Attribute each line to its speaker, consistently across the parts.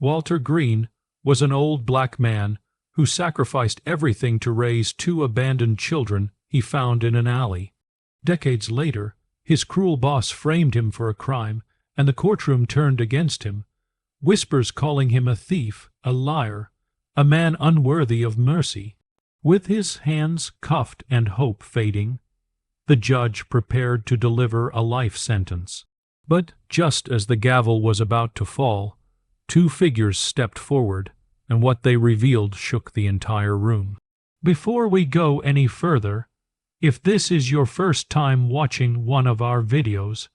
Speaker 1: Walter Green was an old black man who sacrificed everything to raise two abandoned children he found in an alley. Decades later, his cruel boss framed him for a crime, and the courtroom turned against him, whispers calling him a thief, a liar, a man unworthy of mercy. With his hands cuffed and hope fading, the judge prepared to deliver a life sentence. But just as the gavel was about to fall, two figures stepped forward, and what they revealed shook the entire room. Before we go any further, if this is your first time watching one of our videos,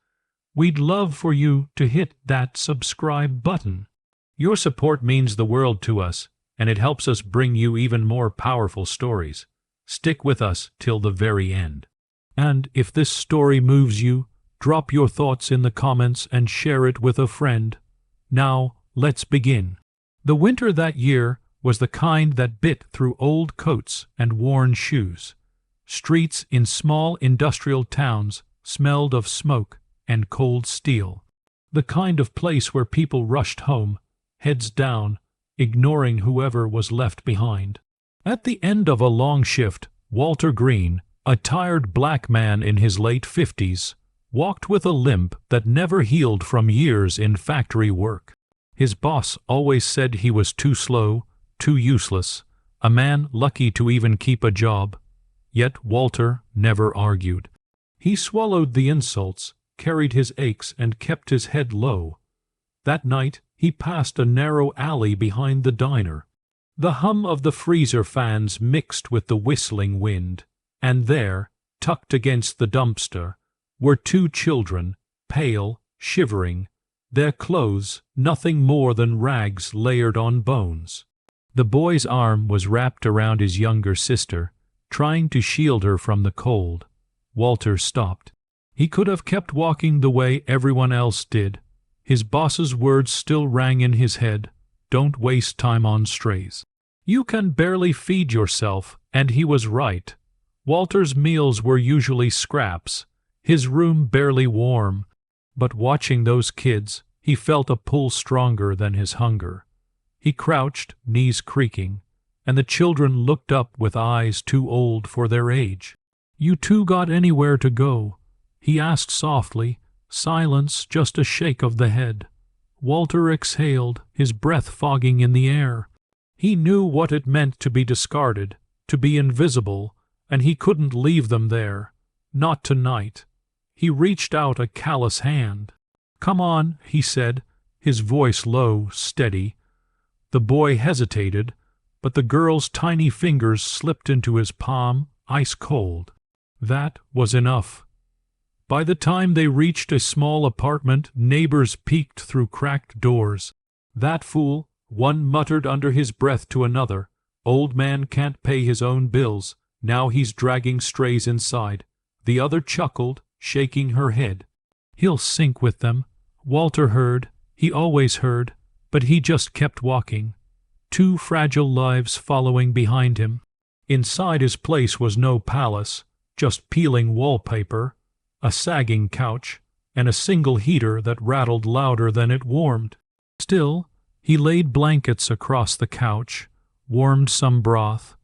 Speaker 1: we'd love for you to hit that subscribe button. Your support means the world to us, and it helps us bring you even more powerful stories. Stick with us till the very end. And if this story moves you, drop your thoughts in the comments and share it with a friend. Now, let's begin. The winter that year was the kind that bit through old coats and worn shoes. Streets in small industrial towns smelled of smoke and cold steel. The kind of place where people rushed home, heads down, ignoring whoever was left behind. At the end of a long shift, Walter Green, a tired black man in his late 50s, walked with a limp that never healed from years in factory work. His boss always said he was too slow, too useless, a man lucky to even keep a job. Yet Walter never argued. He swallowed the insults, carried his aches, and kept his head low. That night he passed a narrow alley behind the diner. The hum of the freezer fans mixed with the whistling wind, and there, tucked against the dumpster, were two children, pale, shivering, their clothes nothing more than rags layered on bones. The boy's arm was wrapped around his younger sister, trying to shield her from the cold. Walter stopped. He could have kept walking the way everyone else did. His boss's words still rang in his head, "Don't waste time on strays. You can barely feed yourself," and he was right. Walter's meals were usually scraps, his room barely warm, but watching those kids, he felt a pull stronger than his hunger. He crouched, knees creaking, and the children looked up with eyes too old for their age. "You two got anywhere to go?" he asked softly. Silence, just a shake of the head. Walter exhaled, his breath fogging in the air. He knew what it meant to be discarded, to be invisible, and he couldn't leave them there. Not tonight. He reached out a callous hand. "Come on," he said, his voice low, steady. The boy hesitated, but the girl's tiny fingers slipped into his palm, ice cold. That was enough. By the time they reached a small apartment, neighbors peeked through cracked doors. "That fool," one muttered under his breath to another. "Old man can't pay his own bills. Now he's dragging strays inside." The other chuckled, shaking her head. "He'll sink with them." Walter heard. He always heard, but he just kept walking. Two fragile lives following behind him. Inside his place was no palace, just peeling wallpaper, a sagging couch, and a single heater that rattled louder than it warmed. Still, he laid blankets across the couch, warmed some broth,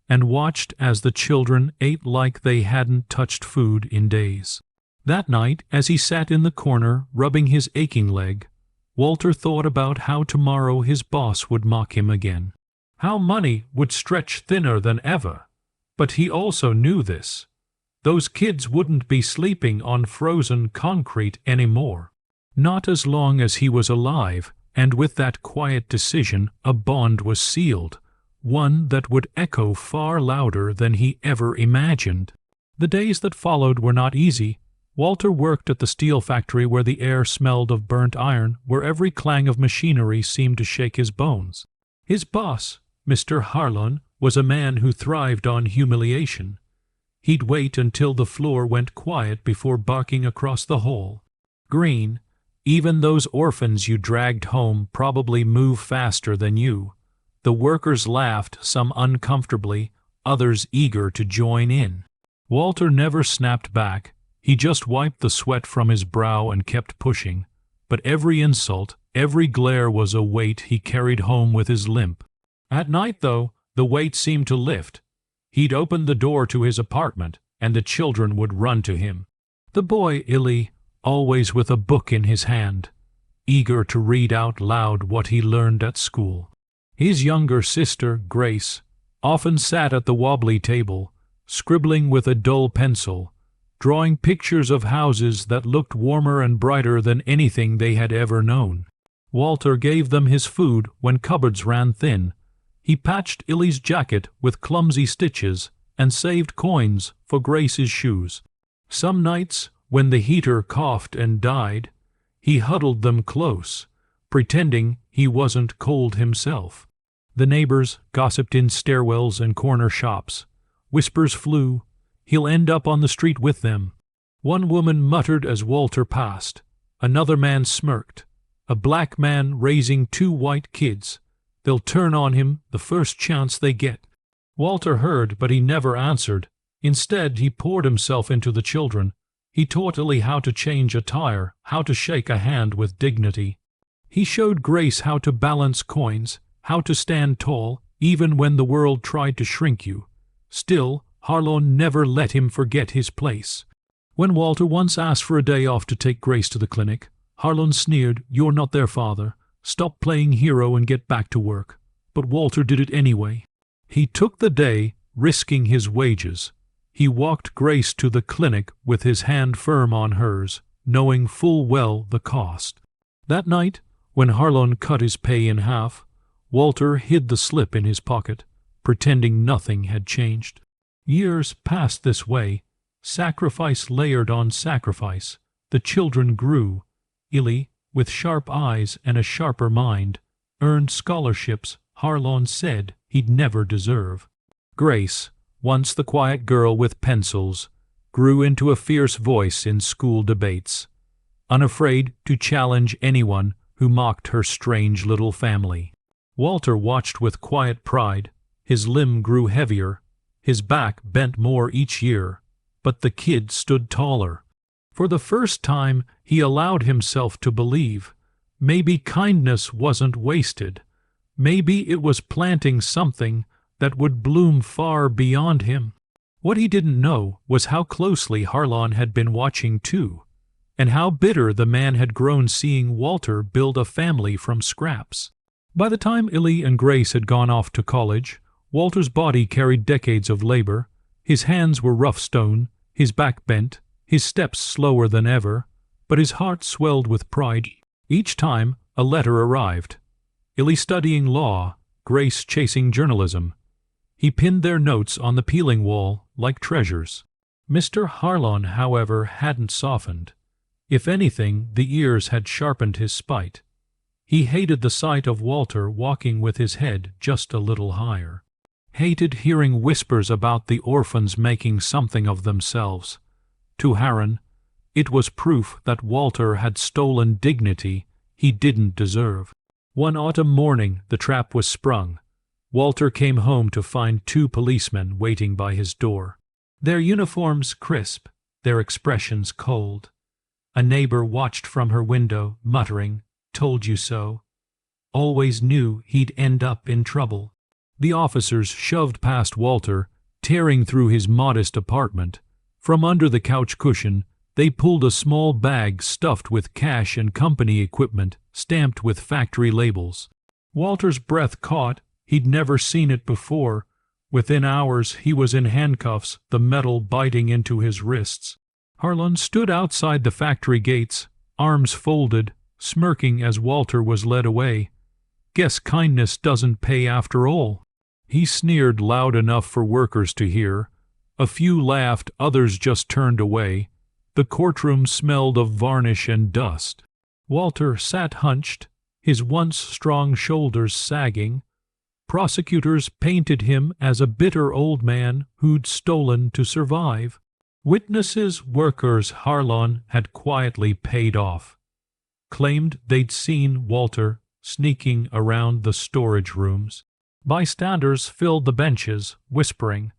Speaker 1: and watched as the children ate like they hadn't touched food in days. That night, as he sat in the corner, rubbing his aching leg, Walter thought about how tomorrow his boss would mock him again. How money would stretch thinner than ever. But he also knew this. Those kids wouldn't be sleeping on frozen concrete anymore. Not as long as he was alive, and with that quiet decision a bond was sealed, one that would echo far louder than he ever imagined. The days that followed were not easy. Walter worked at the steel factory where the air smelled of burnt iron, where every clang of machinery seemed to shake his bones. His boss, Mr. Harlon, was a man who thrived on humiliation. He'd wait until the floor went quiet before barking across the hall. "Green, even those orphans you dragged home probably move faster than you." The workers laughed, some uncomfortably, others eager to join in. Walter never snapped back. He just wiped the sweat from his brow and kept pushing. But every insult, Every glare was a weight he carried home with his limp. At night, though, the weight seemed to lift. He'd open the door to his apartment, and the children would run to him. The boy Illy, always with a book in his hand, eager to read out loud what he learned at school. His younger sister, Grace, often sat at the wobbly table, scribbling with a dull pencil, drawing pictures of houses that looked warmer and brighter than anything they had ever known. Walter gave them his food when cupboards ran thin. He patched Illy's jacket with clumsy stitches and saved coins for Grace's shoes. Some nights, when the heater coughed and died, he huddled them close, pretending he wasn't cold himself. The neighbors gossiped in stairwells and corner shops. Whispers flew, "He'll end up on the street with them." One woman muttered as Walter passed. Another man smirked. "A black man raising 2 white kids. They'll turn on him the first chance they get." Walter heard, but he never answered. Instead, he poured himself into the children. He taught Illy how to change a tire, how to shake a hand with dignity. He showed Grace how to balance coins, how to stand tall, even when the world tried to shrink you. Still, Harlon never let him forget his place. When Walter once asked for a day off to take Grace to the clinic, Harlon sneered, "You're not their father. Stop playing hero and get back to work." But Walter did it anyway. He took the day, risking his wages. He walked Grace to the clinic with his hand firm on hers, knowing full well the cost. That night, when Harlon cut his pay in half, Walter hid the slip in his pocket, pretending nothing had changed. Years passed this way, sacrifice layered on sacrifice. The children grew. Illy, with sharp eyes and a sharper mind, earned scholarships Harlon said he'd never deserve. Grace, once the quiet girl with pencils, grew into a fierce voice in school debates, unafraid to challenge anyone who mocked her strange little family. Walter watched with quiet pride. His limb grew heavier, his back bent more each year, but the kid stood taller. For the first time, he allowed himself to believe. Maybe kindness wasn't wasted. Maybe it was planting something that would bloom far beyond him. What he didn't know was how closely Harlon had been watching too, and how bitter the man had grown seeing Walter build a family from scraps. By the time Illy and Grace had gone off to college, Walter's body carried decades of labor. His hands were rough stone, his back bent, his steps slower than ever, but his heart swelled with pride. Each time a letter arrived. Illy studying law, Grace chasing journalism. He pinned their notes on the peeling wall like treasures. Mr. Harlon, however, hadn't softened. If anything, the years had sharpened his spite. He hated the sight of Walter walking with his head just a little higher. Hated hearing whispers about the orphans making something of themselves. To Harron, it was proof that Walter had stolen dignity he didn't deserve. One autumn morning the trap was sprung. Walter came home to find 2 policemen waiting by his door. Their uniforms crisp, their expressions cold. A neighbor watched from her window, muttering, "Told you so." Always knew he'd end up in trouble. The officers shoved past Walter, tearing through his modest apartment. From under the couch cushion, they pulled a small bag stuffed with cash and company equipment stamped with factory labels. Walter's breath caught. He'd never seen it before. Within hours he was in handcuffs, the metal biting into his wrists. Harlon stood outside the factory gates, arms folded, smirking as Walter was led away. "Guess kindness doesn't pay after all." He sneered loud enough for workers to hear. A few laughed, others just turned away. The courtroom smelled of varnish and dust. Walter sat hunched, his once strong shoulders sagging. Prosecutors painted him as a bitter old man who'd stolen to survive. Witnesses, workers Harlon had quietly paid off. Claimed they'd seen Walter sneaking around the storage rooms. Bystanders filled the benches, whispering,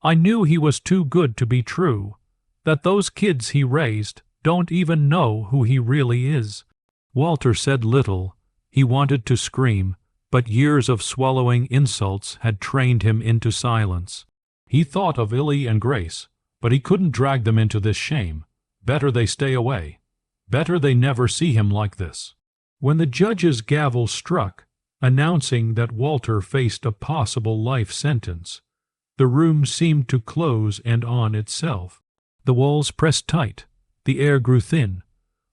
Speaker 1: "I knew he was too good to be true, that those kids he raised don't even know who he really is." Walter said little, He wanted to scream, but years of swallowing insults had trained him into silence. He thought of Illy and Grace, but he couldn't drag them into this shame. Better they stay away. Better they never see him like this. When the judge's gavel struck, announcing that Walter faced a possible life sentence, the room seemed to close and on itself. The walls pressed tight. The air grew thin.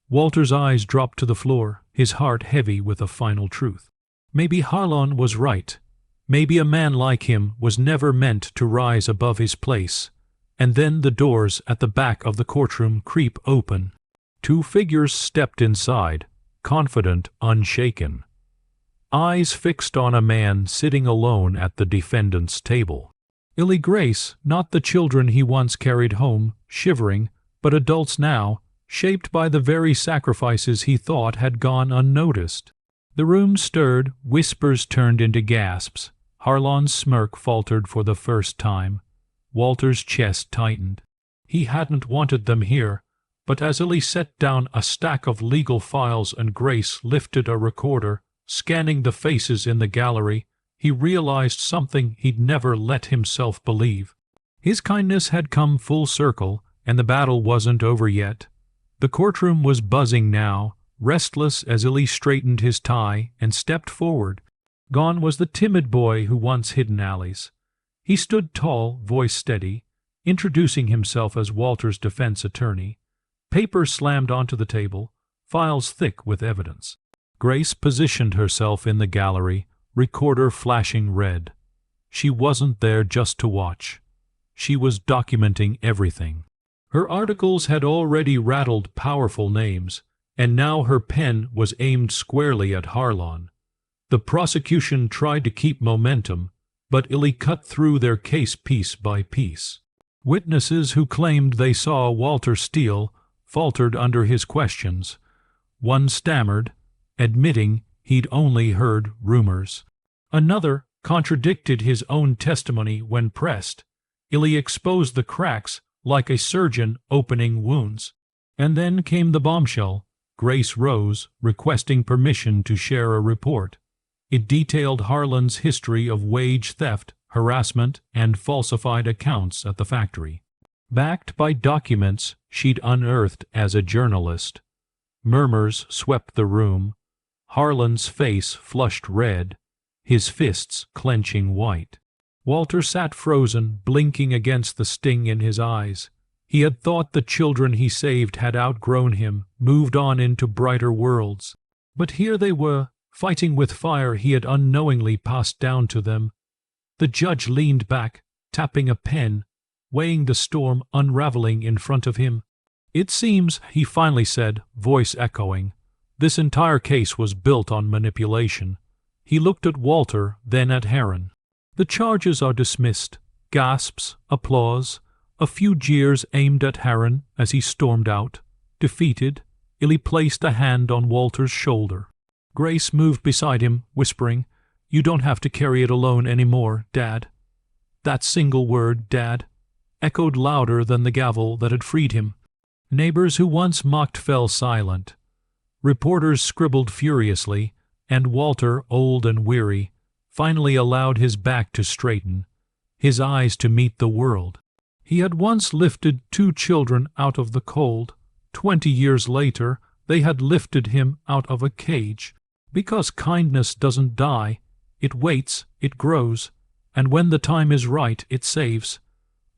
Speaker 1: Walter's eyes dropped to the floor, his heart heavy with a final truth. Maybe Harlan was right. Maybe a man like him was never meant to rise above his place. And then the doors at the back of the courtroom creep open. Two figures stepped inside, confident, unshaken. Eyes fixed on a man sitting alone at the defendant's table. Illy Grace, not the children he once carried home, shivering, but adults now, shaped by the very sacrifices he thought had gone unnoticed. The room stirred, whispers turned into gasps. Harlan's smirk faltered for the first time. Walter's chest tightened. He hadn't wanted them here, but as Illy set down a stack of legal files and Grace lifted a recorder, scanning the faces in the gallery, he realized something he'd never let himself believe. His kindness had come full circle, and the battle wasn't over yet. The courtroom was buzzing now, restless as Illy straightened his tie and stepped forward. Gone was the timid boy who once hid in alleys. He stood tall, voice steady, introducing himself as Walter's defense attorney. Papers slammed onto the table, files thick with evidence. Grace positioned herself in the gallery, recorder flashing red. She wasn't there just to watch. She was documenting everything. Her articles had already rattled powerful names, and now her pen was aimed squarely at Harlan. The prosecution tried to keep momentum, but Illy cut through their case piece by piece. Witnesses who claimed they saw Walter steal faltered under his questions. One stammered, admitting he'd only heard rumors. Another contradicted his own testimony when pressed. Illy exposed the cracks like a surgeon opening wounds. And then came the bombshell. Grace rose, requesting permission to share a report. It detailed Harlan's history of wage theft, harassment, and falsified accounts at the factory. Backed by documents she'd unearthed as a journalist. Murmurs swept the room. Harlan's face flushed red, his fists clenching white. Walter sat frozen, blinking against the sting in his eyes. He had thought the children he saved had outgrown him, moved on into brighter worlds. But here they were, fighting with fire he had unknowingly passed down to them. The judge leaned back, tapping a pen, weighing the storm unraveling in front of him. "It seems," he finally said, voice echoing, "this entire case was built on manipulation." He looked at Walter, then at Heron. "The charges are dismissed." Gasps, applause, a few jeers aimed at Heron as he stormed out. Defeated, Illy placed a hand on Walter's shoulder. Grace moved beside him, whispering, "You don't have to carry it alone anymore, Dad." That single word, Dad, echoed louder than the gavel that had freed him. Neighbors who once mocked fell silent. Reporters scribbled furiously, and Walter, old and weary, finally allowed his back to straighten, his eyes to meet the world. He had once lifted 2 children out of the cold. 20 years later, they had lifted him out of a cage. Because kindness doesn't die, it waits, it grows, and when the time is right, it saves.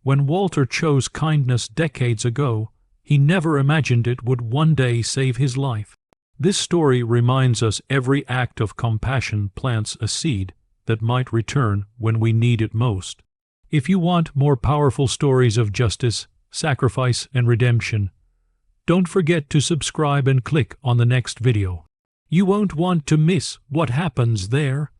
Speaker 1: When Walter chose kindness decades ago, he never imagined it would one day save his life. This story reminds us every act of compassion plants a seed that might return when we need it most. If you want more powerful stories of justice, sacrifice, and redemption, don't forget to subscribe and click on the next video. You won't want to miss what happens there.